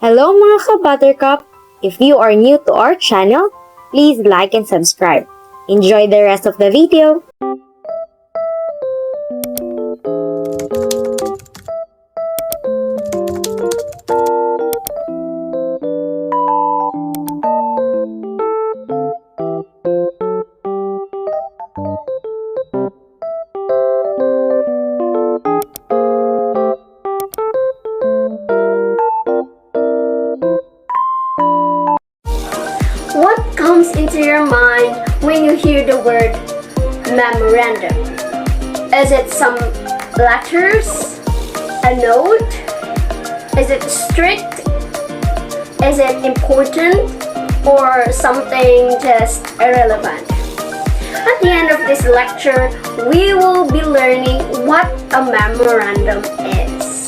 Hello mga ka-Buttercup! If you are new to our channel, please like and subscribe. Enjoy the rest of the video! What comes into your mind when you hear the word memorandum? Is it some letters? A note? Is it strict? Is it important? Or something just irrelevant? At the end of this lecture, we will be learning what a memorandum is.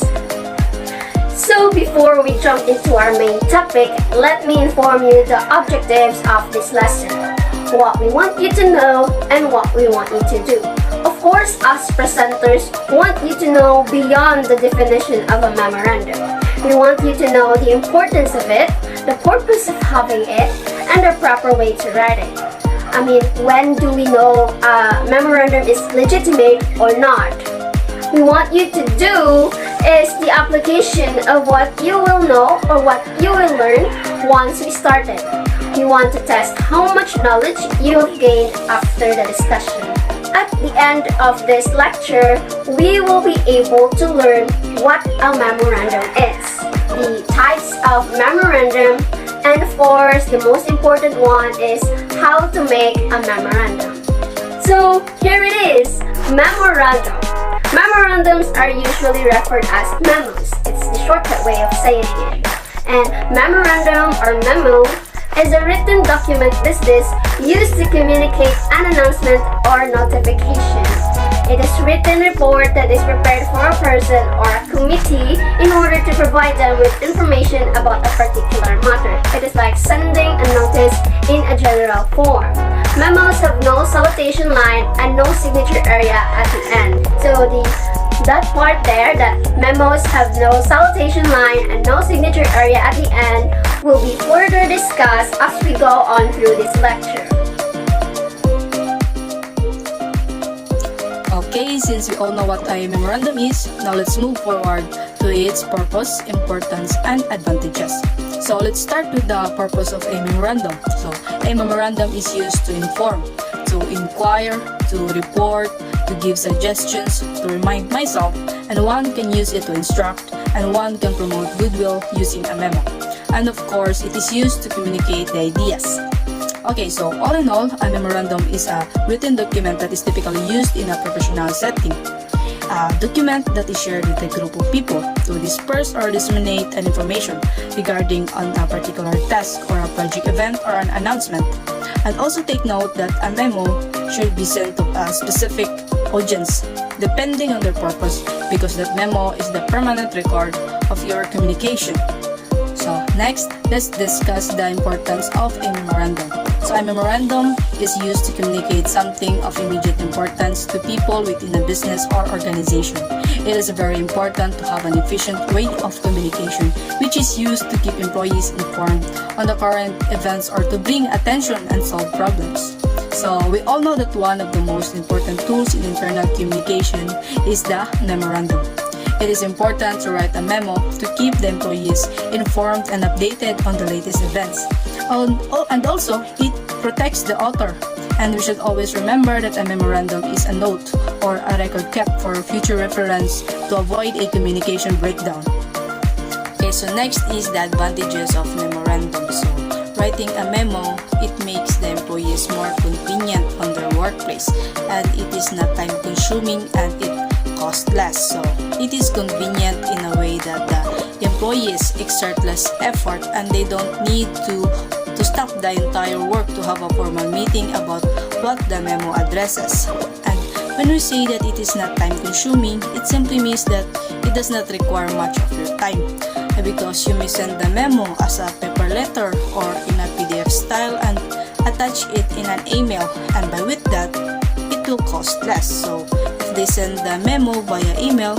So before we jump into our main topic, let me inform you the objectives of this lesson, what we want you to know and what we want you to do. Of course, us presenters want you to know beyond the definition of a memorandum. We want you to know the importance of it, the purpose of having it, and the proper way to write it. I mean, when do we know a memorandum is legitimate or not? We want you to do is the application of what you will know or what you will learn once we started. We want to test how much knowledge you have gained after the discussion. At the end of this lecture, we will be able to learn what a memorandum is, the types of memorandum, and of course, the most important one is how to make a memorandum. So here it is, memorandum. Memorandums are usually referred as memos. It's the shortcut way of saying it. And memorandum or memo is a written document business used to communicate an announcement or notification. It is a written report that is prepared for a person or a committee in order to provide them with information about a particular matter. It is like sending a notice in a general form. Memos have no salutation line and no signature area at the end. So that part there, that memos have no salutation line and no signature area at the end, will be further discussed as we go on through this lecture. Okay, since we all know what a memorandum is, now let's move forward to its purpose, importance, and advantages. So let's start with the purpose of a memorandum. So a memorandum is used to inform, to inquire, to report, to give suggestions, to remind myself, and one can use it to instruct, and one can promote goodwill using a memo. And of course, it is used to communicate the ideas. Okay, so all in all, a memorandum is a written document that is typically used in a professional setting. A document that is shared with a group of people to disperse or disseminate an information regarding on a particular task or a project event or an announcement. And also take note that a memo should be sent to a specific audience depending on their purpose, because that memo is the permanent record of your communication. So next, let's discuss the importance of a memorandum. So a memorandum is used to communicate something of immediate importance to people within a business or organization. It is very important to have an efficient way of communication, which is used to keep employees informed on the current events or to bring attention and solve problems. So we all know that one of the most important tools in internal communication is the memorandum. It is important to write a memo to keep the employees informed and updated on the latest events. And also, it protects the author. And we should always remember that a memorandum is a note or a record kept for future reference to avoid a communication breakdown. Okay, so next is the advantages of memorandum. So, writing a memo, it makes the employees more convenient on their workplace, and it is not time consuming and it costs less. So it is convenient in a way that the employees exert less effort and they don't need to stop the entire work to have a formal meeting about what the memo addresses. And when we say that it is not time consuming, it simply means that it does not require much of your time, because you may send the memo as a paper letter or in a PDF style and attach it in an email, and by with that it will cost less. So if they send the memo via email,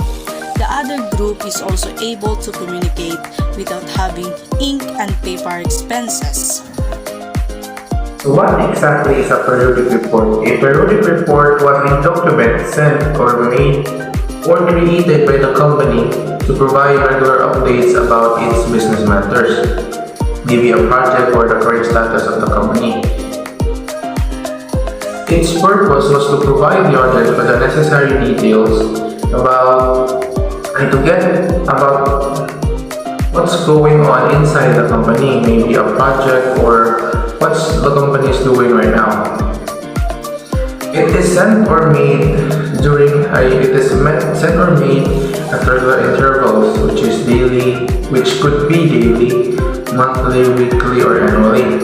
the other group is also able to communicate without having ink and paper expenses. So what exactly is a periodic report? A periodic report was a document sent or made or created by the company to provide regular updates about its business matters, maybe a project or the current status of the company. Its purpose was to provide the audience with the necessary details about and to get about what's going on inside the company, maybe a project or what's the company is doing right now. It is sent or made sent or made at regular intervals, which is daily, which could be daily, monthly, weekly, or annually.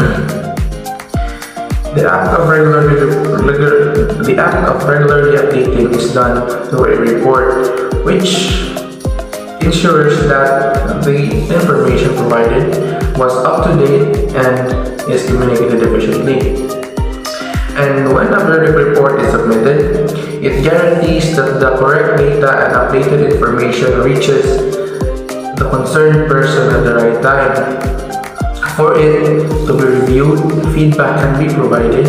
The act of regularly updating is done through a report, which ensures that the information provided was up to date and is communicated efficiently. And when a periodic report is submitted, it guarantees that the correct data and updated information reaches the concerned person at the right time. For it to be reviewed, feedback can be provided,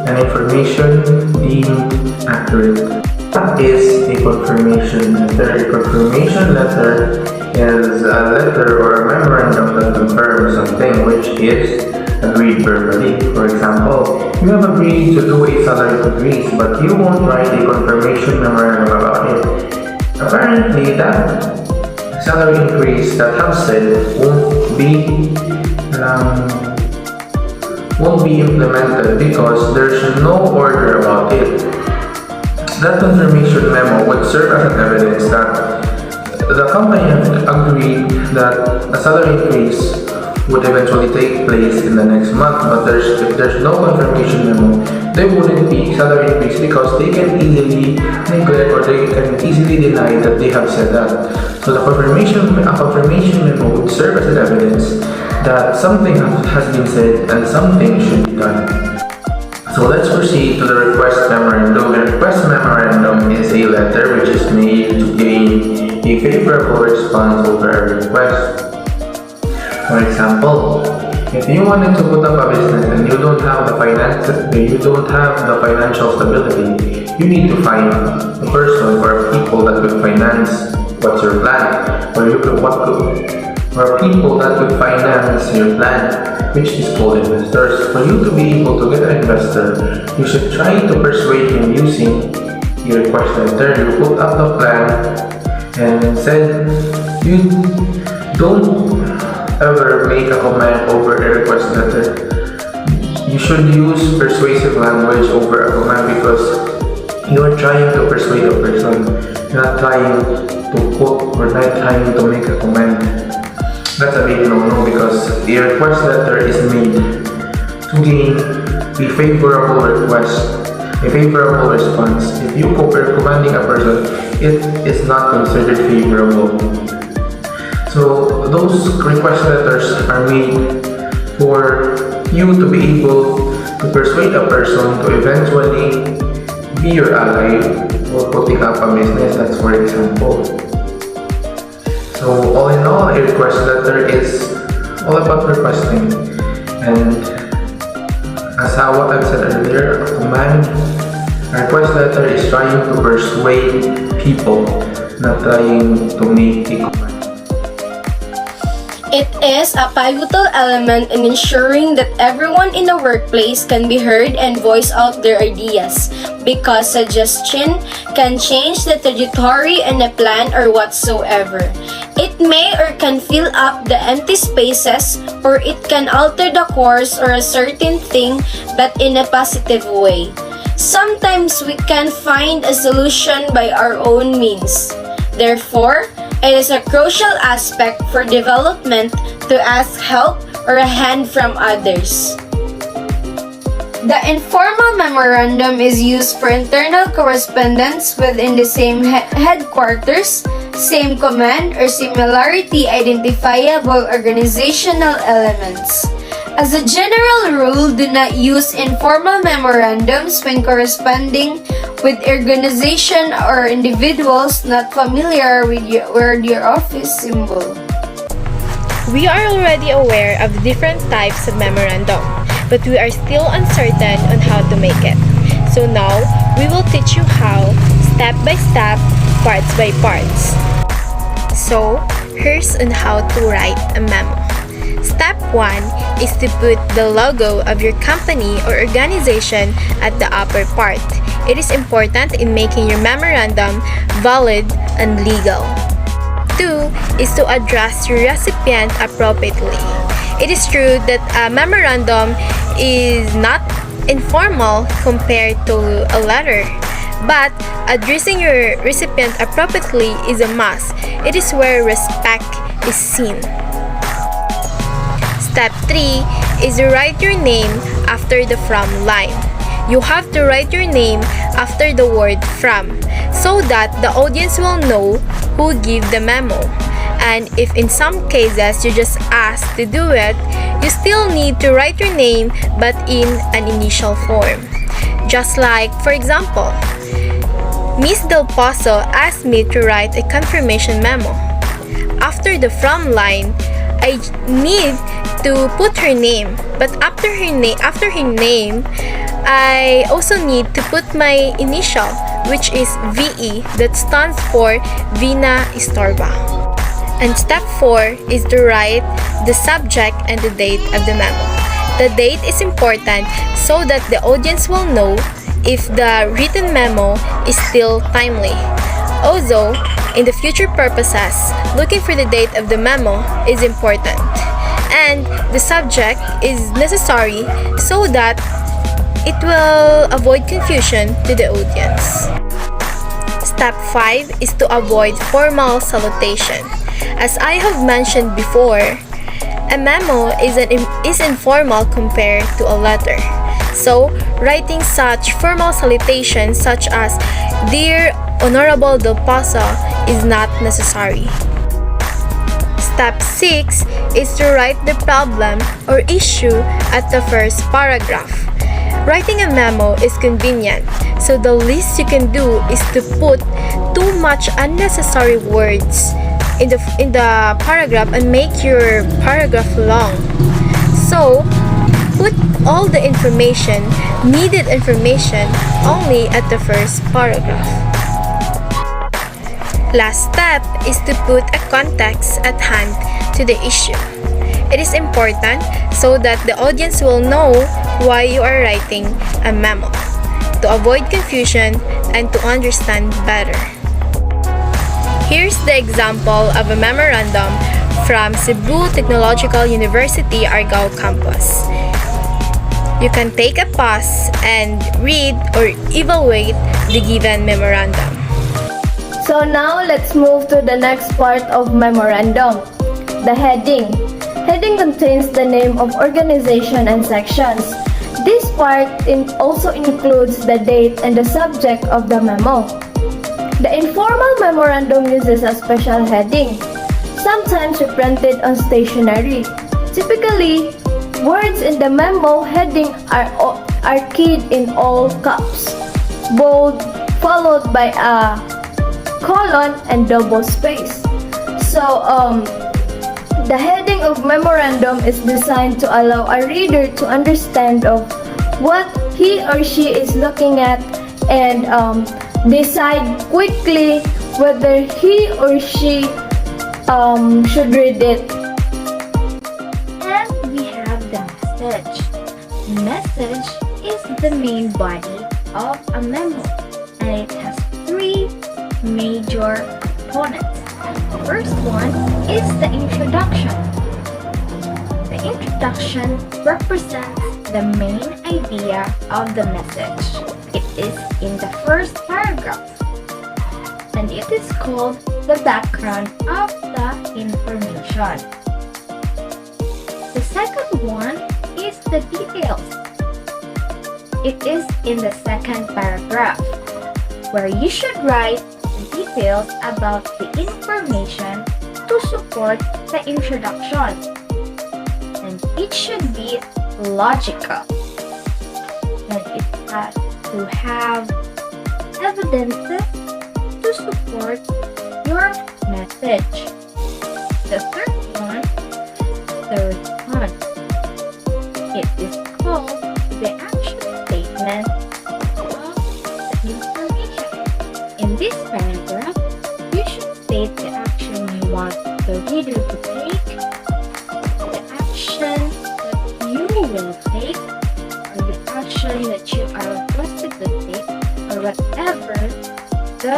and information deemed accurate. What is a confirmation letter? A confirmation letter is a letter or a memorandum that confirms something which is agreed verbally. For example, you have agreed to do a salary increase, but you won't write a confirmation memorandum about it. Apparently, that salary increase that have said won't be implemented because there's no order about it. That confirmation memo would serve as an evidence that the company had agreed that a salary increase would eventually take place in the next month, but if there's no confirmation memo, there wouldn't be salary increase because they can easily neglect or they can easily deny that they have said that. So a confirmation memo would serve as an evidence that something has been said and something should be done. So let's proceed to the request memorandum. The request memorandum is a letter which is made to gain a favorable response over a request. For example, if you wanted to put up a business and you don't have the financial stability, you need to find a person or people that could finance what's your plan, or people that could finance your plan, which is called investors. For you to be able to get an investor, you should try to persuade him using your request letter. You put up the plan and said you don't ever make a comment over a request letter. You should use persuasive language over a comment because you are trying to persuade a person, not trying to put or not trying to make a comment. That's a big no-no because the request letter is made to gain a favorable response. If you are commanding a person, it is not considered favorable. So those request letters are made for you to be able to persuade a person to eventually be your ally or putting up a business, that's for example. So all in all, a request letter is all about requesting, and as what I've said earlier, a request letter is trying to persuade people, not trying to make a command. It is a pivotal element in ensuring that everyone in the workplace can be heard and voice out their ideas, because suggestion can change the trajectory and the plan or whatsoever. It may or can fill up the empty spaces, or it can alter the course or a certain thing, but in a positive way. Sometimes we can find a solution by our own means. Therefore, it is a crucial aspect for development to ask help or a hand from others. The informal memorandum is used for internal correspondence within the same headquarters, same command, or similarity identifiable organizational elements. As a general rule, do not use informal memorandums when corresponding with organization or individuals not familiar with your office symbol. We are already aware of the different types of memorandum, but we are still uncertain on how to make it. So now, we will teach you how, step by step, parts by parts. So, here's on how to write a memo. Step 1 is to put the logo of your company or organization at the upper part. It is important in making your memorandum valid and legal. 2 is to address your recipient appropriately. It is true that a memorandum is not informal compared to a letter, but addressing your recipient appropriately is a must. It is where respect is seen. Step 3 is to write your name after the from line. You have to write your name after the word from so that the audience will know who gave the memo. And if in some cases you just ask to do it, you still need to write your name but in an initial form. Just like, for example, Miss Del Poso asked me to write a confirmation memo. After the from line, I need to put her name, but after her name, I also need to put my initial, which is VE, that stands for Vina Estorba. And step 4 is to write the subject and the date of the memo. The date is important so that the audience will know if the written memo is still timely. Also, in the future purposes, looking for the date of the memo is important. And the subject is necessary so that it will avoid confusion to the audience. Step 5 is to avoid formal salutation. As I have mentioned before, a memo is informal compared to a letter. So, writing such formal salutations such as Dear Honorable Del Poso is not necessary. Step 6 is to write the problem or issue at the first paragraph. Writing a memo is convenient, so the least you can do is to put too much unnecessary words in the paragraph and make your paragraph long. So, put all the needed information only at the first paragraph. Last step is to put a context at hand to the issue. It is important so that the audience will know why you are writing a memo, to avoid confusion and to understand better. Here's the example of a memorandum from Cebu Technological University Argao campus. You can take a pause and read or evaluate the given memorandum. So now let's move to the next part of memorandum, the heading. Heading contains the name of organization and sections. This part also includes the date and the subject of the memo. The informal memorandum uses a special heading, sometimes reprinted on stationery. Typically, words in the memo heading are keyed in all caps, bold, followed by a colon and double space. So, the heading of memorandum is designed to allow a reader to understand of what he or she is looking at and decide quickly whether he or she should read it. And we have the message. The message is the main body of a memo, and it has 3 major components. The first one is the introduction. The introduction represents the main idea of the message. It is in the first paragraph, and it is called the background of the information. The second one is the details. It is in the second paragraph, where you should write the details about the information to support the introduction. And it should be logical. And it has to have evidences to support your message. The third one is the response. It is called the action statement of the information. In this paragraph, you should state the action you want the reader to take, the action that you will take, or the action that you are requested to take, or whatever the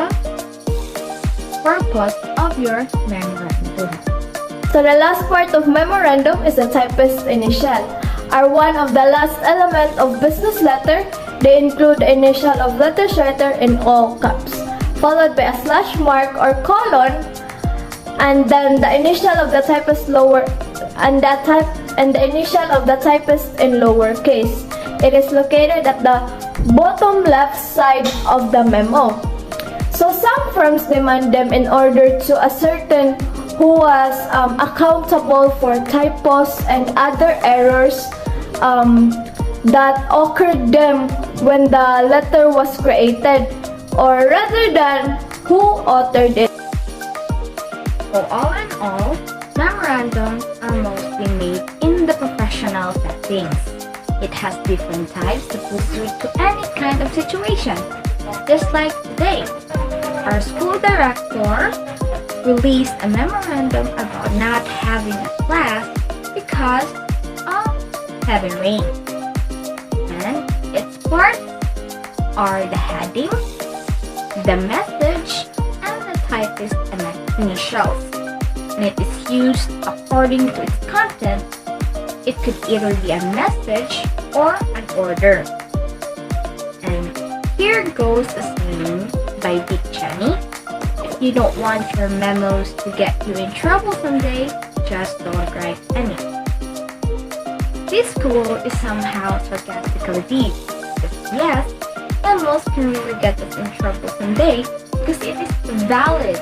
purpose of your memorandum. So the last part of memorandum is the typist initial. Are one of the last element of business letter. They include the initial of letter writer in all caps, followed by a slash mark or colon, and then the initial of the typist lower and the initial of the typist in lowercase. It is located at the bottom left side of the memo. So some firms demand them in order to ascertain who was accountable for typos and other errors that occurred them when the letter was created, or rather than who authored it. So all in all, memorandums are mostly made in the professional settings. It has different types to put to any kind of situation. Just like today, our school director released a memorandum about not having a class because of heavy rain. And its parts are the heading, the message, and the typist initials. And it is used according to its content. It could either be a message or an order. And here goes a saying by Big Jhane: if you don't want your memos to get you in trouble someday, just don't write any. This quote is somehow sarcastically deep. Because yes, memos can really get us in trouble someday because it is valid.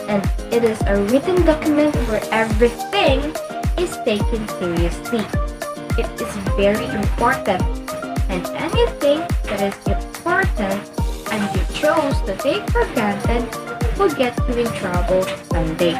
And it is a written document where everything is taken seriously. It is very important. And anything that is important and you chose to take for granted will get you in trouble someday.